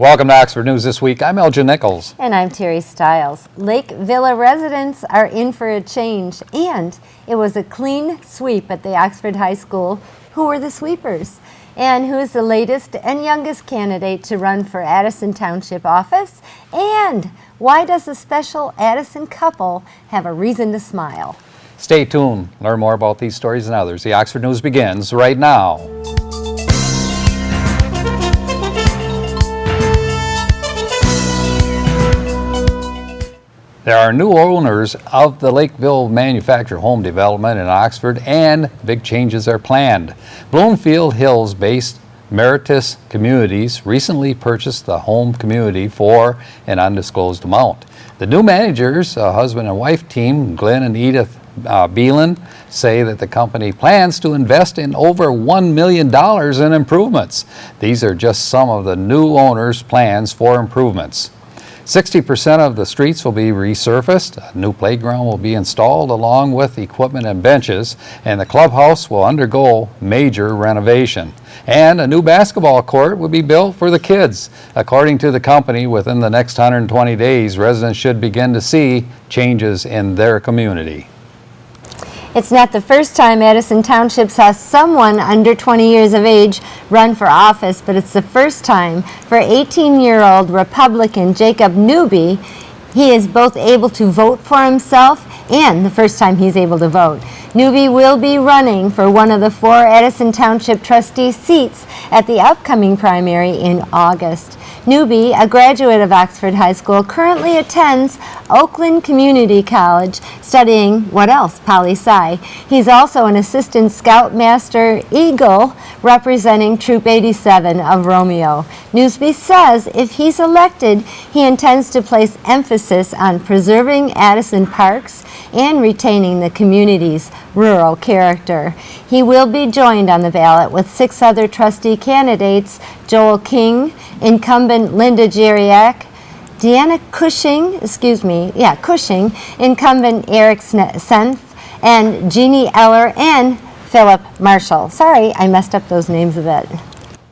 Welcome to Oxford News This Week. I'm Elgin Nichols. And I'm Terry Stiles. Lake Villa residents are in for a change, and it was a clean sweep at the Oxford High School. Who were the sweepers? And who's the latest and youngest candidate to run for Addison Township office? And why does a special Addison couple have a reason to smile? Stay tuned. Learn more about these stories and others. The Oxford News begins right now. There are new owners of the Lakeville Manufactured Home Development in Oxford, and big changes are planned. Bloomfield Hills-based Meritus Communities recently purchased the home community for an undisclosed amount. The new managers, a husband and wife team, Glenn and Edith Beelan, say that the company plans to invest in over $1 million in improvements. These are just some of the new owners' plans for improvements. 60% of the streets will be resurfaced, a new playground will be installed along with equipment and benches, and the clubhouse will undergo major renovation. And a new basketball court will be built for the kids. According to the company, within the next 120 days, residents should begin to see changes in their community. It's not the first time Addison Township saw someone under 20 years of age run for office, but it's the first time for 18-year-old Republican Jacob Newby. He is both able to vote for himself and the first time he's able to vote. Newby will be running for one of the 4 Addison Township trustee seats at the upcoming primary in August. Newby, a graduate of Oxford High School, currently attends Oakland Community College studying, what else, poli-sci. He's also an assistant scoutmaster Eagle representing Troop 87 of Romeo. Newby says if he's elected, he intends to place emphasis on preserving Addison parks and retaining the community's rural character. He will be joined on the ballot with 6 other trustee candidates: Joel King, incumbent Linda Jeriak, Deanna Cushing, Cushing, incumbent Eric Senf, and Jeannie Eller and Philip Marshall. Sorry, I messed up those names a bit.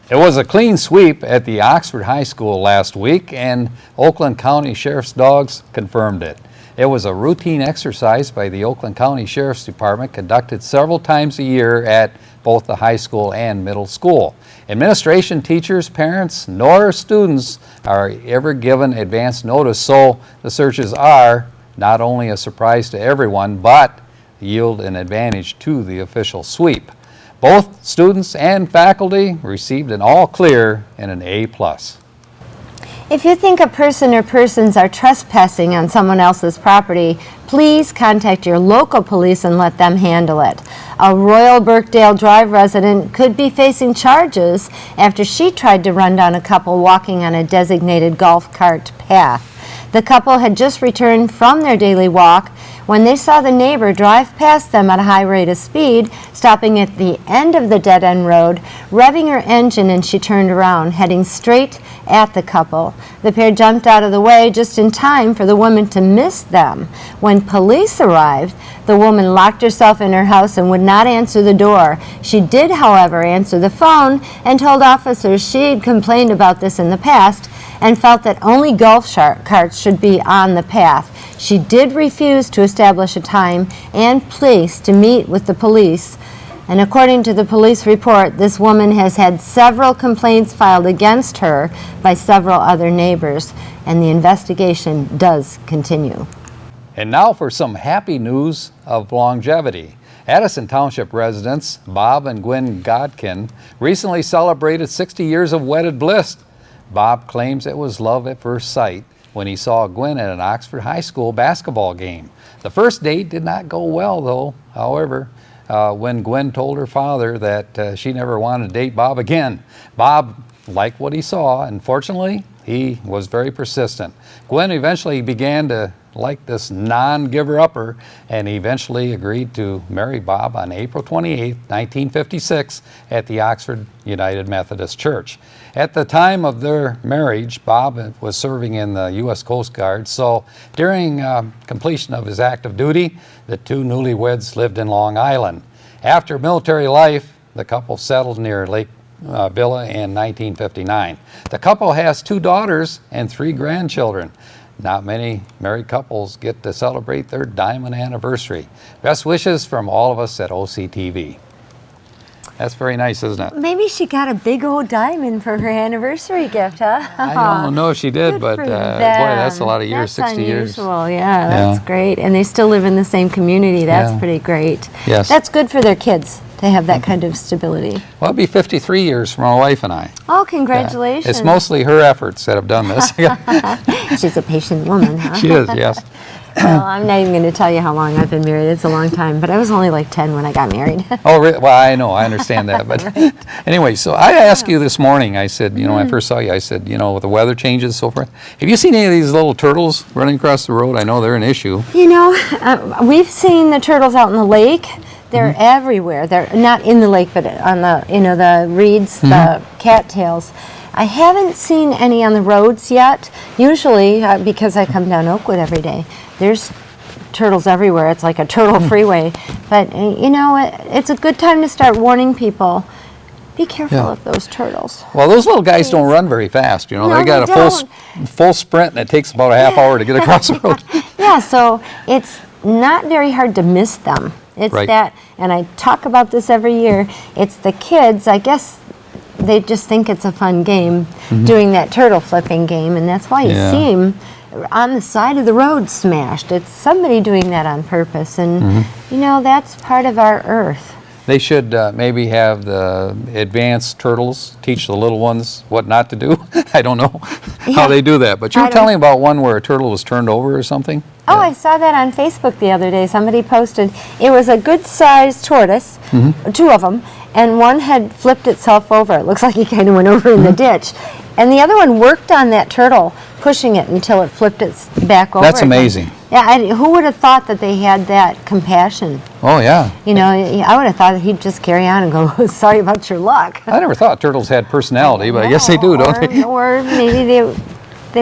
It was a clean sweep at the Oxford High School last week, and Oakland County Sheriff's dogs confirmed it. It was a routine exercise by the Oakland County Sheriff's Department, conducted several times a year at both the high school and middle school. Administration, teachers, parents, nor students are ever given advance notice, so the searches are not only a surprise to everyone, but yield an advantage to the official sweep. Both students and faculty received an all clear and an A+. If you think a person or persons are trespassing on someone else's property, please contact your local police and let them handle it. A Royal Birkdale Drive resident could be facing charges after she tried to run down a couple walking on a designated golf cart path. The couple had just returned from their daily walk when they saw the neighbor drive past them at a high rate of speed, stopping at the end of the dead-end road, revving her engine, and she turned around, heading straight at the couple. The pair jumped out of the way just in time for the woman to miss them. When police arrived, the woman locked herself in her house and would not answer the door. She did, however, answer the phone and told officers she had complained about this in the past and felt that only golf carts should be on the path. She did refuse to establish a time and place to meet with the police. And according to the police report, this woman has had several complaints filed against her by several other neighbors, and the investigation does continue. And now for some happy news of longevity. Addison Township residents Bob and Gwen Godkin recently celebrated 60 years of wedded bliss. Bob claims it was love at first sight when he saw Gwen at an Oxford High School basketball game. The first date did not go well, though. However, when Gwen told her father that she never wanted to date Bob again, Bob liked what he saw, and fortunately, he was very persistent. Gwen eventually began to like this non-giver-upper and eventually agreed to marry Bob on April 28, 1956 at the Oxford United Methodist Church. At the time of their marriage, Bob was serving in the U.S. Coast Guard, so during completion of his active duty, the two newlyweds lived in Long Island. After military life, the couple settled near Lake villa in 1959. The couple has 2 daughters and 3 grandchildren. Not many married couples get to celebrate their diamond anniversary. Best wishes from all of us at OCTV. That's very nice, isn't it? Maybe she got a big old diamond for her anniversary gift, huh? I don't know if she did, Good but for boy, them. that's a lot of years, That's 60 years. unusual. Yeah, that's Yeah. great. And they still live in the same community. That's Yeah. pretty great. Yes. That's good for their kids to have that kind of stability. Well, it'll be 53 years for my wife and I. Oh, congratulations. It's mostly her efforts that have done this. She's a patient woman, huh? She is, yes. Well, I'm not even going to tell you how long I've been married. It's a long time, but I was only like 10 when I got married. Oh, well, I know, I understand that. But anyway, so I asked you this morning, I said, when I first saw you, I said, with the weather changes and so forth, have you seen any of these little turtles running across the road? I know they're an issue. We've seen the turtles out in the lake. They're everywhere. They're not in the lake, but on the, the reeds, the cattails. I haven't seen any on the roads yet. Usually, because I come down Oakwood every day, there's turtles everywhere. It's like a turtle freeway. But, it's a good time to start warning people. Be careful Yeah. of those turtles. Well, those little guys don't run very fast. No, they got they a full sprint, and it takes about a half hour to get across the road. Yeah, so it's not very hard to miss them. It's Right. that, and I talk about this every year, it's the kids, I guess they just think it's a fun game, doing that turtle flipping game, and that's why you Yeah. see them on the side of the road smashed. It's somebody doing that on purpose, and that's part of our earth. They should maybe have the advanced turtles teach the little ones what not to do. I don't know how they do that. But you I were don't- telling about one where a turtle was turned over or something? Oh, I saw that on Facebook the other day. Somebody posted, it was a good-sized tortoise, 2 of them, and one had flipped itself over. It looks like he kind of went over in the ditch. And the other one worked on that turtle, pushing it until it flipped its back over. That's again. amazing. Yeah, who would have thought that they had that compassion? Oh, yeah. I would have thought that he'd just carry on and go, sorry about your luck. I never thought turtles had personality, but I guess they do, don't they? Or maybe they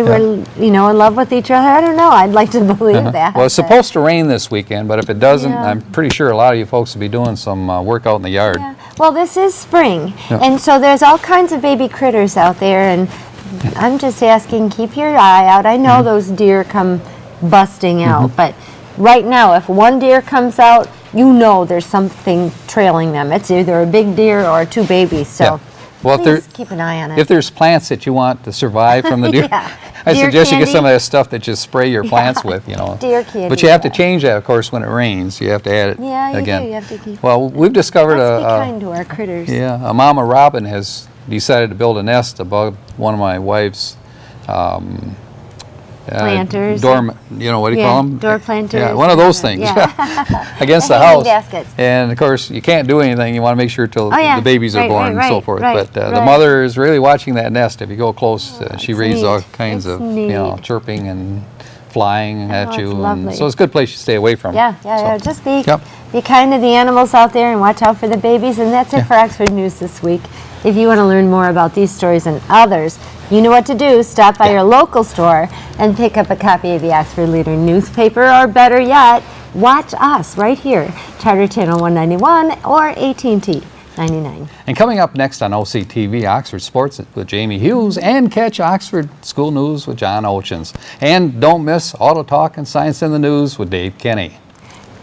were, in love with each other. I don't know. I'd like to believe that. Well, it's but- supposed to rain this weekend, but if it doesn't, Yeah. I'm pretty sure a lot of you folks will be doing some work out in the yard. Yeah. Well, this is spring, Yeah. and so there's all kinds of baby critters out there, and I'm just asking, keep your eye out. I know those deer come busting out, but right now, if one deer comes out, there's something trailing them. It's either a big deer or 2 babies, so Yeah. Well, please keep an eye on it. if there's plants that you want to survive from the deer, Yeah. I Deer suggest you get candy. some of that stuff that you spray your plants with, Deer candy, But you have to yeah. change that, of course, when it rains. You have to add it Yeah, you again. do. You have to keep. Well, we've discovered Let's be kind to our critters. a mama robin has decided to build a nest above one of my wife's Planters. what do you call them? Door planters. Yeah, one of those things. Yeah. Against the hanging house. baskets. And of course, you can't do anything. You want to make sure till Oh, yeah. the babies are Right, born right, and so right, forth. right, But the right. mother is really watching that nest. If you go close, she it's raises all neat. kinds It's of neat. chirping and flying at it's you. And lovely. so it's a good place to stay away from. Yeah. So, Just be Yep. be kind to the animals out there and watch out for the babies. And that's it for Oxford News this week. If you want to learn more about these stories and others, you know what to do. Stop by your local store and pick up a copy of the Oxford Leader newspaper, or better yet, watch us right here, Charter Channel 191 or AT&T 99. And coming up next on OCTV, Oxford Sports with Jamie Hughes, and catch Oxford School News with John Ochins. And don't miss Auto Talk and Science in the News with Dave Kenny.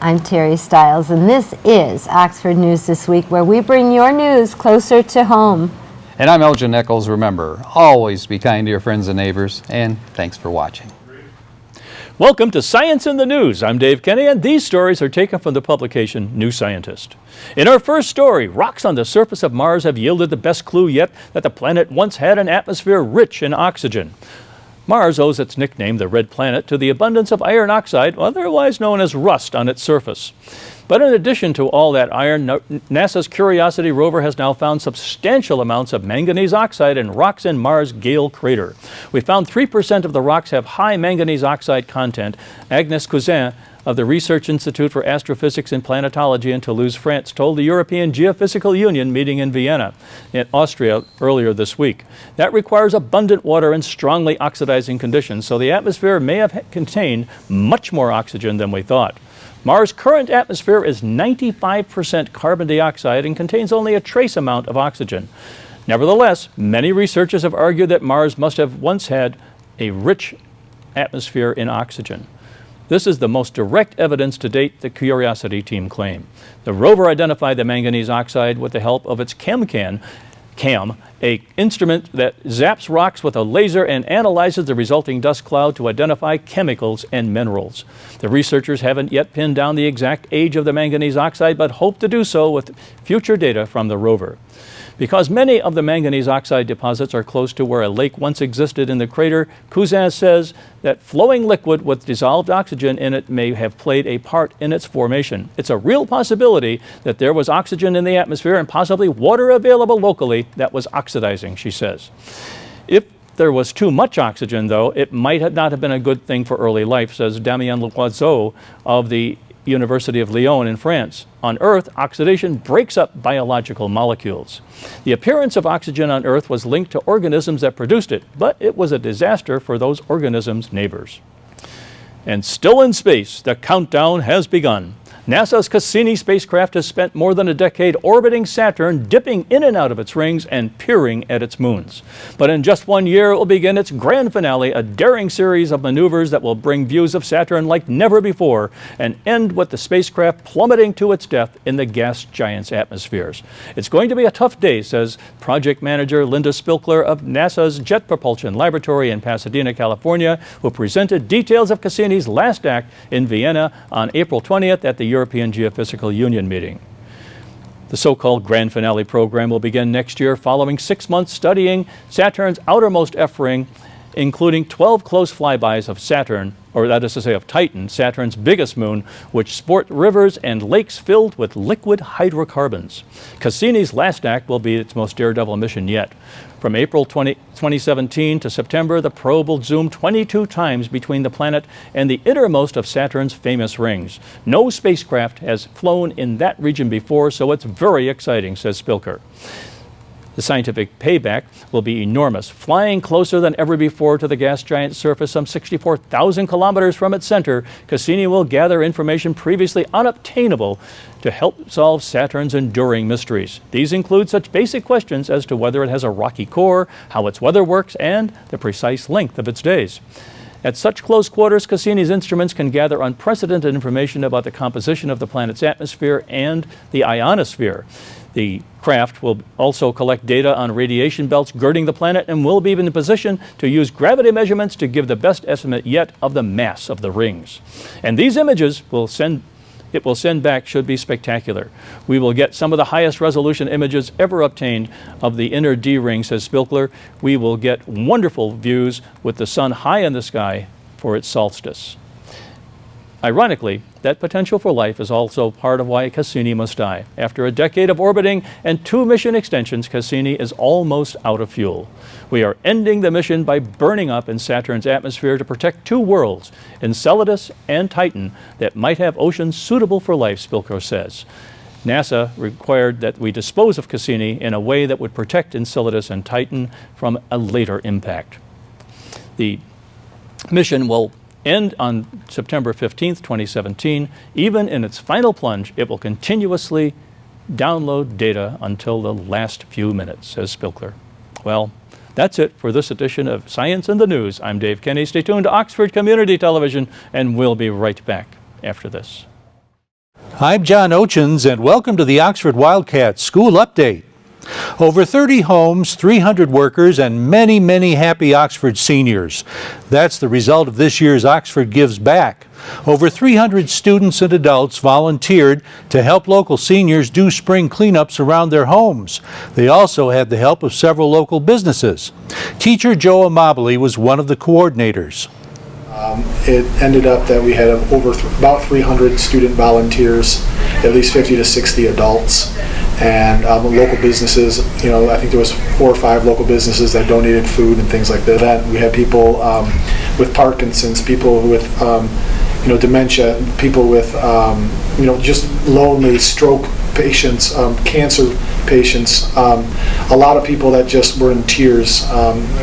I'm Terry Stiles, and this is Oxford News This Week, where we bring your news closer to home. And I'm Elgin Nichols. Remember, always be kind to your friends and neighbors, and thanks for watching. Welcome to Science in the News. I'm Dave Kenny, and these stories are taken from the publication New Scientist. In our first story, rocks on the surface of Mars have yielded the best clue yet that the planet once had an atmosphere rich in oxygen. Mars owes its nickname, the Red Planet, to the abundance of iron oxide, otherwise known as rust, on its surface. But in addition to all that iron, NASA's Curiosity rover has now found substantial amounts of manganese oxide in rocks in Mars' Gale crater. We found 3% of the rocks have high manganese oxide content. Agnes Cousin of the Research Institute for Astrophysics and Planetology in Toulouse, France, told the European Geophysical Union meeting in Vienna, in Austria, earlier this week. That requires abundant water and strongly oxidizing conditions, so the atmosphere may have contained much more oxygen than we thought. Mars' current atmosphere is 95% carbon dioxide and contains only a trace amount of oxygen. Nevertheless, many researchers have argued that Mars must have once had a rich atmosphere in oxygen. This is the most direct evidence to date, the Curiosity team claim. The rover identified the manganese oxide with the help of its CAM, an instrument that zaps rocks with a laser and analyzes the resulting dust cloud to identify chemicals and minerals. The researchers haven't yet pinned down the exact age of the manganese oxide, but hope to do so with future data from the rover. Because many of the manganese oxide deposits are close to where a lake once existed in the crater, Cousin says that flowing liquid with dissolved oxygen in it may have played a part in its formation. It's a real possibility that there was oxygen in the atmosphere and possibly water available locally that was oxidizing, she says. If there was too much oxygen, though, it might not have been a good thing for early life, says Damien Loiseau of the University of Lyon in France. On Earth, oxidation breaks up biological molecules. The appearance of oxygen on Earth was linked to organisms that produced it, but it was a disaster for those organisms' neighbors. And still in space, the countdown has begun. NASA's Cassini spacecraft has spent more than a decade orbiting Saturn, dipping in and out of its rings and peering at its moons. But in just 1 year, it will begin its grand finale, a daring series of maneuvers that will bring views of Saturn like never before and end with the spacecraft plummeting to its death in the gas giant's atmospheres. It's going to be a tough day, says project manager Linda Spilkler of NASA's Jet Propulsion Laboratory in Pasadena, California, who presented details of Cassini's last act in Vienna on April 20th at the European Geophysical Union meeting. The so-called grand finale program will begin next year following 6 months studying Saturn's outermost F-ring, including 12 close flybys of Saturn, or that is to say of Titan, Saturn's biggest moon, which sport rivers and lakes filled with liquid hydrocarbons. Cassini's last act will be its most daredevil mission yet. From April 2017 to September, the probe will zoom 22 times between the planet and the innermost of Saturn's famous rings. No spacecraft has flown in that region before, so it's very exciting, says Spilker. The scientific payback will be enormous, flying closer than ever before to the gas giant's surface, some 64,000 kilometers from its center. Cassini will gather information previously unobtainable to help solve Saturn's enduring mysteries. These include such basic questions as to whether it has a rocky core, how its weather works, and the precise length of its days. At such close quarters, Cassini's instruments can gather unprecedented information about the composition of the planet's atmosphere and the ionosphere. The craft will also collect data on radiation belts girding the planet and will be in a position to use gravity measurements to give the best estimate yet of the mass of the rings. And these images it will send back should be spectacular. We will get some of the highest resolution images ever obtained of the inner D ring, says Spilkler. We will get wonderful views with the sun high in the sky for its solstice. Ironically, that potential for life is also part of why Cassini must die. After a decade of orbiting and 2 mission extensions, Cassini is almost out of fuel. We are ending the mission by burning up in Saturn's atmosphere to protect 2 worlds, Enceladus and Titan, that might have oceans suitable for life, Spilker says. NASA required that we dispose of Cassini in a way that would protect Enceladus and Titan from a later impact. The mission will end on September 15th, 2017. Even in its final plunge, it will continuously download data until the last few minutes, says Spilkler. Well, that's it for this edition of Science in the News. I'm Dave Kenny. Stay tuned to Oxford Community Television, and we'll be right back after this. I'm John Ochins, and welcome to the Oxford Wildcats School Update. Over 30 homes, 300 workers, and many, many happy Oxford seniors. That's the result of this year's Oxford Gives Back. Over 300 students and adults volunteered to help local seniors do spring cleanups around their homes. They also had the help of several local businesses. Teacher Joe Amabile was one of the coordinators. It ended up that we had about 300 student volunteers, at least 50 to 60 adults, and local businesses. I think there was 4 or 5 local businesses that donated food and things like that. We had people with Parkinson's, people with dementia, people with just lonely, stroke patients, cancer patients, a lot of people that just were in tears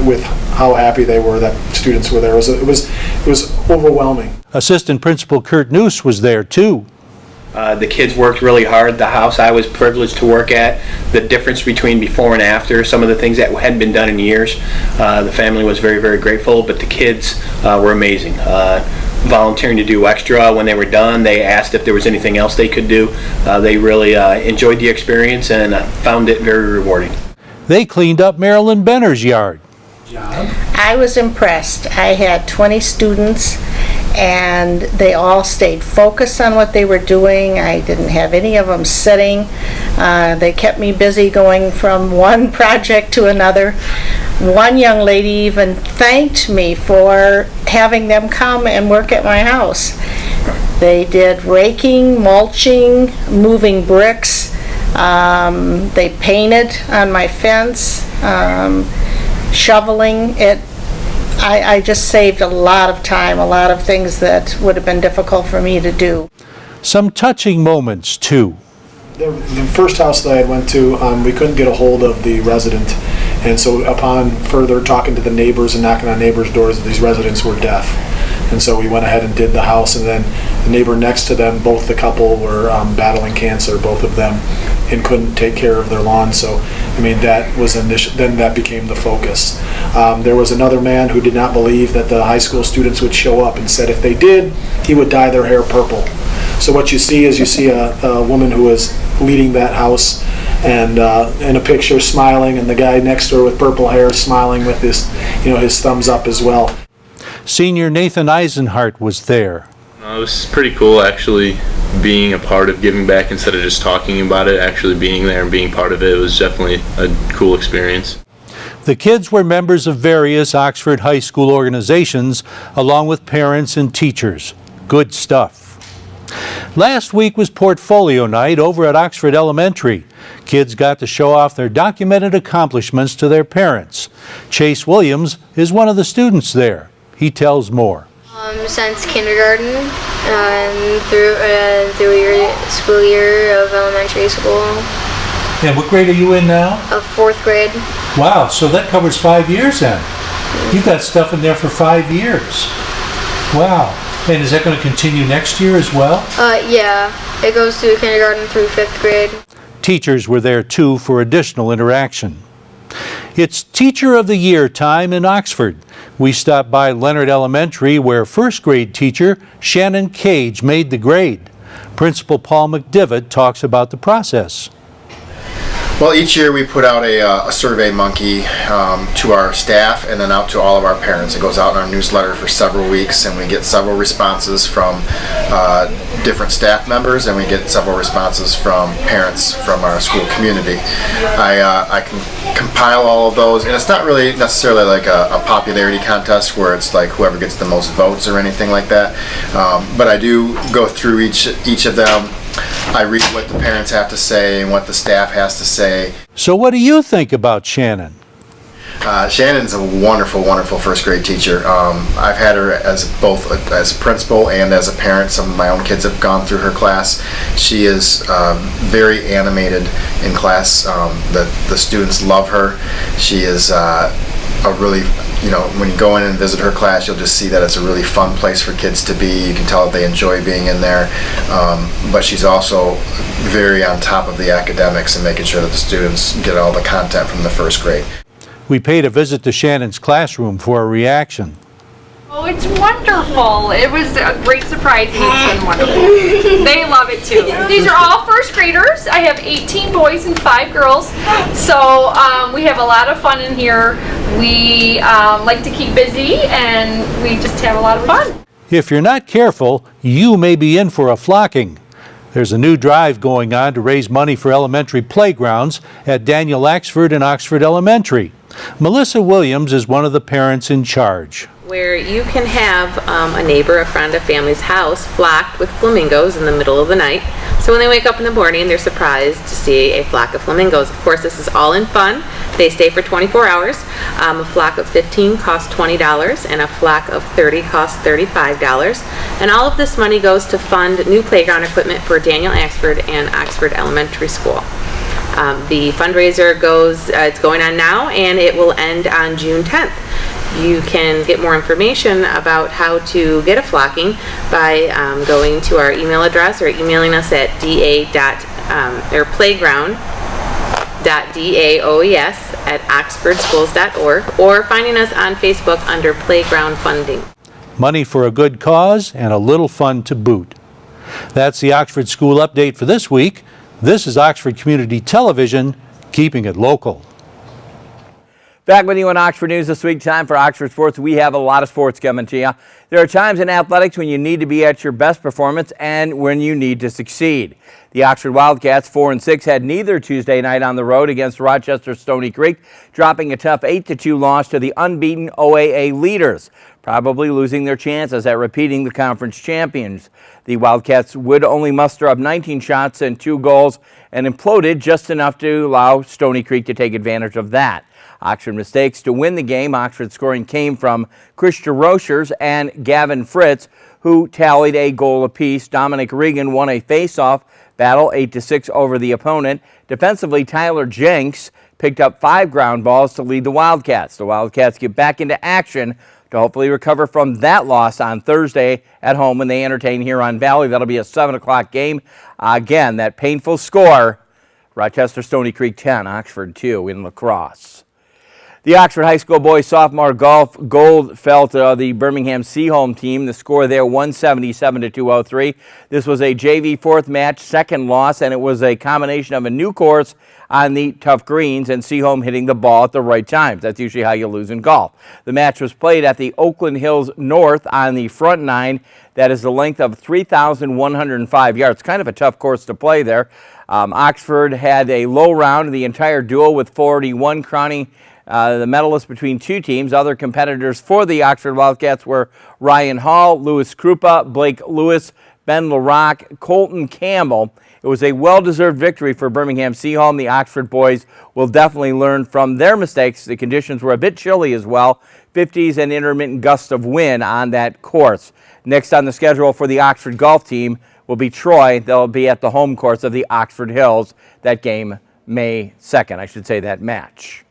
with how happy they were that students were there. It was overwhelming. Assistant Principal Kurt Noose was there too. The kids worked really hard. The house I was privileged to work at, the difference between before and after, some of the things that hadn't been done in years, the family was very, very grateful, but the kids were amazing. Volunteering to do extra when they were done. They asked if there was anything else they could do. They really enjoyed the experience and found it very rewarding. They cleaned up Marilyn Benner's yard. I was impressed. I had 20 students and they all stayed focused on what they were doing. I didn't have any of them sitting. They kept me busy going from one project to another. One young lady even thanked me for having them come and work at my house. They did raking, mulching, moving bricks. They painted on my fence, shoveling it. I just saved a lot of time, a lot of things that would have been difficult for me to do. Some touching moments, too. The first house that I went to, we couldn't get a hold of the resident, and so upon further talking to the neighbors and knocking on neighbors' doors, these residents were deaf. And so we went ahead and did the house, and then the neighbor next to them, both the couple were battling cancer, both of them, and couldn't take care of their lawn. So, I mean, that was then that became the focus. There was another man who did not believe that the high school students would show up and said if they did, he would dye their hair purple. So what you see is a woman who is leading that house and in a picture smiling, and the guy next to her with purple hair smiling with his thumbs up as well. Senior Nathan Eisenhart was there. It was pretty cool actually being a part of giving back instead of just talking about it. Actually being there and being part of it was definitely a cool experience. The kids were members of various Oxford High School organizations, along with parents and teachers. Good stuff. Last week was Portfolio Night over at Oxford Elementary. Kids got to show off their documented accomplishments to their parents. Chase Williams is one of the students there. He tells more. Since kindergarten through your school year of elementary school. And what grade are you in now? Of 4th grade. Wow, so that covers 5 years then. You've got stuff in there for 5 years. Wow. And is that going to continue next year as well? Yeah. It goes through kindergarten through 5th grade. Teachers were there too for additional interaction. It's Teacher of the Year time in Oxford. We stopped by Leonard Elementary where 1st grade teacher Shannon Cage made the grade. Principal Paul McDivitt talks about the process. Well, each year we put out a Survey Monkey to our staff and then out to all of our parents. It goes out in our newsletter for several weeks, and we get several responses from different staff members, and we get several responses from parents from our school community. I can compile all of those, and it's not really necessarily like a popularity contest where it's like whoever gets the most votes or anything like that, but I do go through each of them. I read what the parents have to say and what the staff has to say. So what do you think about Shannon? Shannon's a wonderful, wonderful 1st grade teacher. I've had her as both as a principal and as a parent. Some of my own kids have gone through her class. She is very animated in class. The students love her. She is a really, when you go in and visit her class, you'll just see that it's a really fun place for kids to be. You can tell that they enjoy being in there. But she's also very on top of the academics and making sure that the students get all the content from the 1st grade. We paid a visit to Shannon's classroom for a reaction. Oh, it's wonderful. It was a great surprise and it's been wonderful. They love it too. These are all 1st graders. I have 18 boys and 5 girls. So we have a lot of fun in here. We like to keep busy and we just have a lot of fun. If you're not careful, you may be in for a flocking. There's a new drive going on to raise money for elementary playgrounds at Daniel Axford and Oxford Elementary. Melissa Williams is one of the parents in charge. Where you can have a neighbor, a friend, a family's house flocked with flamingos in the middle of the night. So when they wake up in the morning, they're surprised to see a flock of flamingos. Of course, this is all in fun. They stay for 24 hours. A flock of 15 costs $20 and a flock of 30 costs $35. And all of this money goes to fund new playground equipment for Daniel Axford and Oxford Elementary School. The fundraiser it's going on now and it will end on June 10th. You can get more information about how to get a flocking by going to our email address or emailing us at playground.daoes@oxfordschools.org or finding us on Facebook under Playground Funding. Money for a good cause and a little fun to boot. That's the Oxford School Update for this week. This is Oxford Community Television, keeping it local. Back with you on Oxford News this week. Time for Oxford Sports. We have a lot of sports coming to you. There are times in athletics when you need to be at your best performance and when you need to succeed. The Oxford Wildcats, 4-6, had neither Tuesday night on the road against Rochester Stony Creek, dropping a tough 8-2 loss to the unbeaten OAA leaders, probably losing their chances at repeating the conference champions. The Wildcats would only muster up 19 shots and 2 goals and imploded just enough to allow Stony Creek to take advantage of that. Oxford mistakes to win the game. Oxford scoring came from Christian Rochers and Gavin Fritz, who tallied a goal apiece. Dominic Regan won a face-off battle 8-6 over the opponent. Defensively, Tyler Jenks picked up 5 ground balls to lead the Wildcats. The Wildcats get back into action to hopefully recover from that loss on Thursday at home when they entertain Huron Valley. That'll be a 7 o'clock game. Again, that painful score, Rochester Stony Creek 10, Oxford 2 in lacrosse. The Oxford High School boys sophomore golf gold fell to the Birmingham Seaholm team. The score there 177-203. This was a JV fourth match, second loss, and it was a combination of a new course on the tough greens and Seaholm hitting the ball at the right times. That's usually how you lose in golf. The match was played at the Oakland Hills North on the front nine. That is the length of 3,105 yards. Kind of a tough course to play there. Oxford had a low round the entire duel with 41, crowning the medalists between two teams. Other competitors for the Oxford Wildcats were Ryan Hall, Louis Krupa, Blake Lewis, Ben LaRock, Colton Campbell. It was a well-deserved victory for Birmingham Seaholm. The Oxford boys will definitely learn from their mistakes. The conditions were a bit chilly as well. 50s and intermittent gusts of wind on that course. Next on the schedule for the Oxford golf team will be Troy. They'll be at the home course of the Oxford Hills. That game May 2nd, I should say, that match.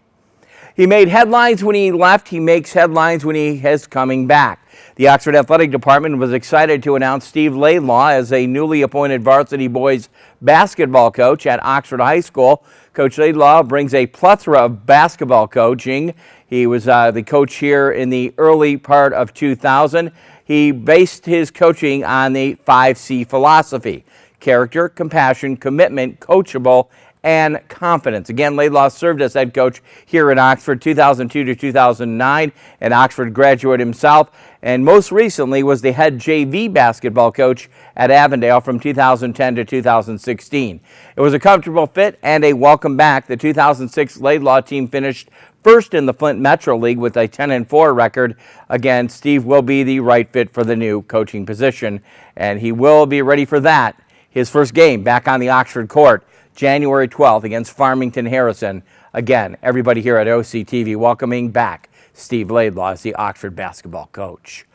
He made headlines when he left. He makes headlines when he is coming back. The Oxford Athletic Department was excited to announce Steve Laidlaw as a newly appointed varsity boys basketball coach at Oxford High School. Coach Laidlaw brings a plethora of basketball coaching. He was the coach here in the early part of 2000. He based his coaching on the 5C philosophy: character, compassion, commitment, coachable, and confidence. Again, Laidlaw served as head coach here in Oxford 2002 to 2009, an Oxford graduate himself, and most recently was the head JV basketball coach at Avondale from 2010 to 2016. It was a comfortable fit and a welcome back. The 2006 Laidlaw team finished first in the Flint Metro League with a 10-4 record. Again, Steve will be the right fit for the new coaching position, and he will be ready for that. His first game back on the Oxford court, January 12th against Farmington Harrison. Again, everybody here at OCTV welcoming back Steve Laidlaw as the Oxford basketball coach.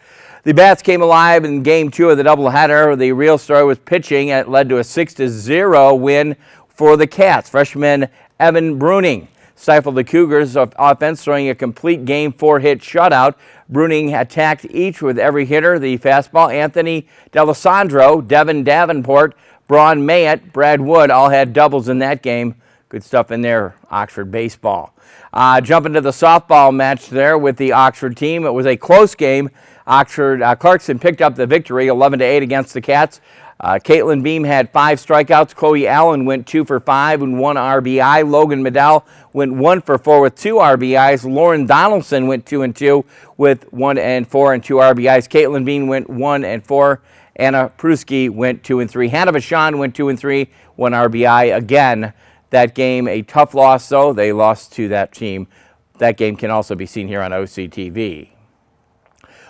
The Bats came alive in Game 2 of the doubleheader. The real story was pitching. It led to a 6-0 win for the Cats. Freshman Evan Bruning stifled the Cougars' offense, throwing a complete Game 4 hit shutout. Bruning attacked each with every hitter. The fastball, Anthony D'Alessandro, Devin Davenport, Braun Mayett, Brad Wood all had doubles in that game. Good stuff in there, Oxford baseball. Jumping to the softball match there with the Oxford team. It was a close game. Oxford Clarkson picked up the victory, 11-8 against the Cats. Caitlin Beam had 5 strikeouts. Chloe Allen went 2 for 5 and 1 RBI. Logan Medell went 1 for 4 with 2 RBIs. Lauren Donaldson went 2 and 2 with 1 and 4 and 2 RBIs. Caitlin Beam went 1 and 4. Anna Pruski went 2 and 3. Hannah Vachon went 2 and 3, 1 RBI. Again, that game a tough loss, though. They lost to that team. That game can also be seen here on OCTV.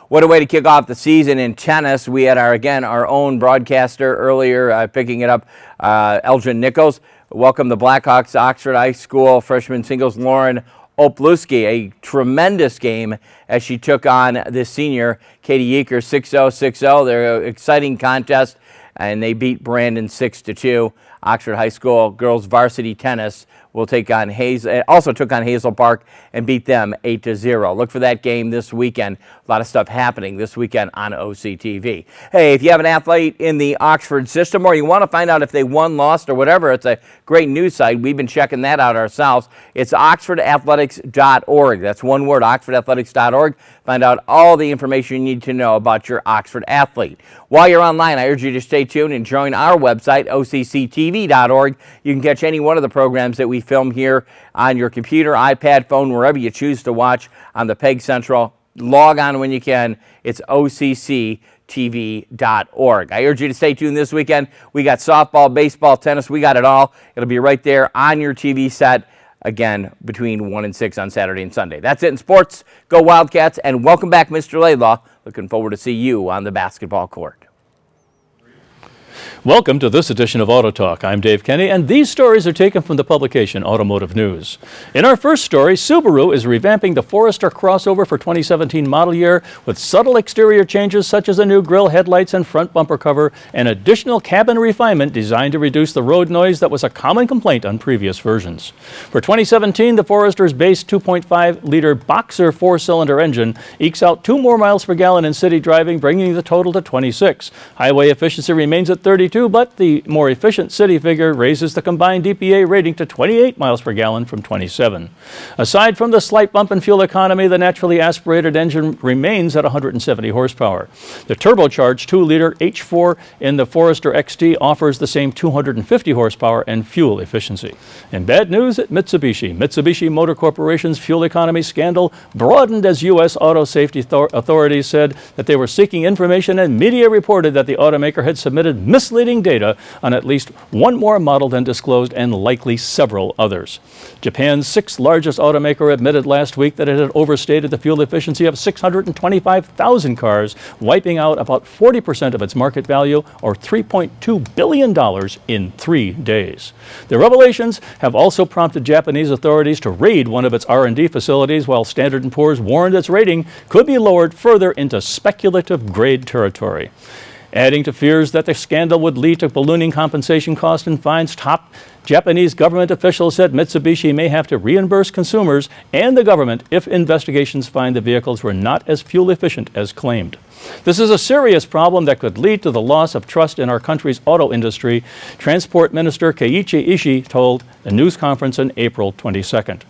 What a way to kick off the season in tennis. We had our own broadcaster earlier picking it up, Elgin Nichols. Welcome the Blackhawks Oxford High School freshman singles Lauren Opluski. A tremendous game as she took on this senior, Katie Yeaker, 6-0, 6-0. They're an exciting contest, and they beat Brandon 6-2. Oxford High School girls varsity tennis will take on also took on Hazel Park and beat them 8-0. Look for that game this weekend. A lot of stuff happening this weekend on OCTV. Hey, if you have an athlete in the Oxford system or you want to find out if they won, lost, or whatever, it's a great news site. We've been checking that out ourselves. It's oxfordathletics.org. That's one word, oxfordathletics.org. Find out all the information you need to know about your Oxford athlete. While you're online, I urge you to stay tuned and join our website, OCCTV.org. You can catch any one of the programs that we film here on your computer, iPad, phone, wherever you choose to watch on the Peg Central. Log on when you can. It's OCCTV.org. I urge you to stay tuned this weekend. We got softball, baseball, tennis. We got it all. It'll be right there on your TV set. Again, between 1 and 6 on Saturday and Sunday. That's it in sports. Go Wildcats, and welcome back, Mr. Laidlaw. Looking forward to see you on the basketball court. Welcome to this edition of Auto Talk. I'm Dave Kenny, and these stories are taken from the publication Automotive News. In our first story, Subaru is revamping the Forester crossover for 2017 model year with subtle exterior changes such as a new grille, headlights, and front bumper cover, and additional cabin refinement designed to reduce the road noise that was a common complaint on previous versions. For 2017, the Forester's base 2.5-liter Boxer 4-cylinder engine ekes out 2 more miles per gallon in city driving, bringing the total to 26. Highway efficiency remains at 32, but the more efficient city figure raises the combined DPA rating to 28 miles per gallon from 27. Aside from the slight bump in fuel economy, the naturally aspirated engine remains at 170 horsepower. The turbocharged 2-liter H4 in the Forester XT offers the same 250 horsepower and fuel efficiency. And bad news at Mitsubishi. Mitsubishi Motor Corporation's fuel economy scandal broadened as U.S. auto safety authorities said that they were seeking information, and media reported that the automaker had submitted misleading data on at least one more model than disclosed, and likely several others. Japan's 6th largest automaker admitted last week that it had overstated the fuel efficiency of 625,000 cars, wiping out about 40% of its market value, or $3.2 billion in 3 days. The revelations have also prompted Japanese authorities to raid one of its R&D facilities, while Standard & Poor's warned its rating could be lowered further into speculative grade territory. Adding to fears that the scandal would lead to ballooning compensation costs and fines, top Japanese government officials said Mitsubishi may have to reimburse consumers and the government if investigations find the vehicles were not as fuel efficient as claimed. This is a serious problem that could lead to the loss of trust in our country's auto industry, Transport Minister Keiichi Ishii told a news conference on April 22nd.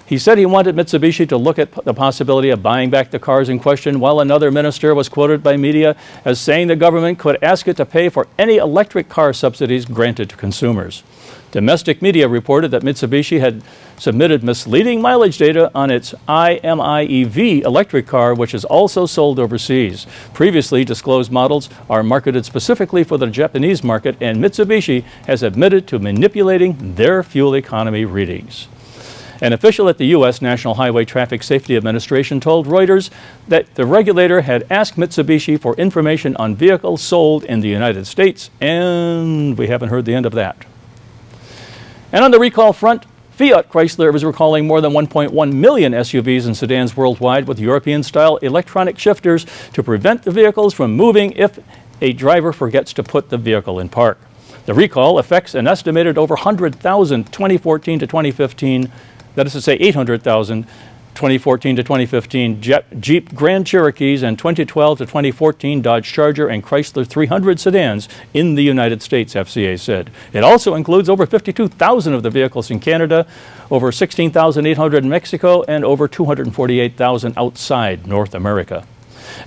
He said he wanted Mitsubishi to look at the possibility of buying back the cars in question, while another minister was quoted by media as saying the government could ask it to pay for any electric car subsidies granted to consumers. Domestic media reported that Mitsubishi had submitted misleading mileage data on its i-MiEV electric car, which is also sold overseas. Previously disclosed models are marketed specifically for the Japanese market, and Mitsubishi has admitted to manipulating their fuel economy readings. An official at the U.S. National Highway Traffic Safety Administration told Reuters that the regulator had asked Mitsubishi for information on vehicles sold in the United States, and we haven't heard the end of that. And on the recall front, Fiat Chrysler is recalling more than 1.1 million SUVs and sedans worldwide with European-style electronic shifters to prevent the vehicles from moving if a driver forgets to put the vehicle in park. The recall affects an estimated over 100,000 2014 to 2015, that is to say 800,000 2014 to 2015 Jeep Grand Cherokees and 2012 to 2014 Dodge Charger and Chrysler 300 sedans in the United States, FCA said. It also includes over 52,000 of the vehicles in Canada, over 16,800 in Mexico, and over 248,000 outside North America.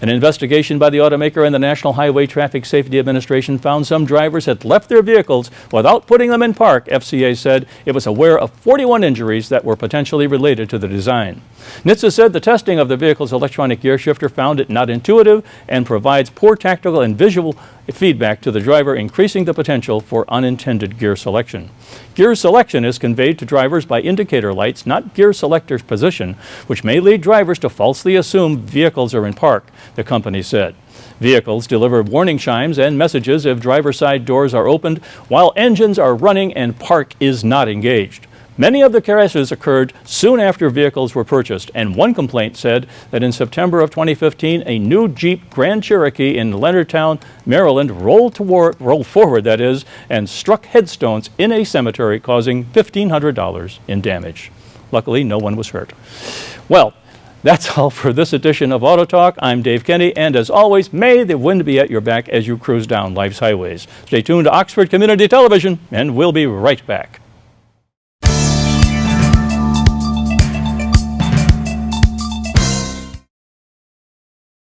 An investigation by the automaker and the National Highway Traffic Safety Administration found some drivers had left their vehicles without putting them in park. FCA said it was aware of 41 injuries that were potentially related to the design. NHTSA said the testing of the vehicle's electronic gear shifter found it not intuitive and provides poor tactical and visual feedback to the driver, increasing the potential for unintended gear selection. Gear selection is conveyed to drivers by indicator lights, not gear selector's position, which may lead drivers to falsely assume vehicles are in park, the company said. Vehicles deliver warning chimes and messages if driver's side doors are opened while engines are running and park is not engaged. Many of the crashes occurred soon after vehicles were purchased, and one complaint said that in September of 2015, a new Jeep Grand Cherokee in Leonardtown, Maryland rolled forward, that is, and struck headstones in a cemetery, causing $1,500 in damage. Luckily, no one was hurt. Well, that's all for this edition of Auto Talk. I'm Dave Kenny, and as always, may the wind be at your back as you cruise down life's highways. Stay tuned to Oxford Community Television, and we'll be right back.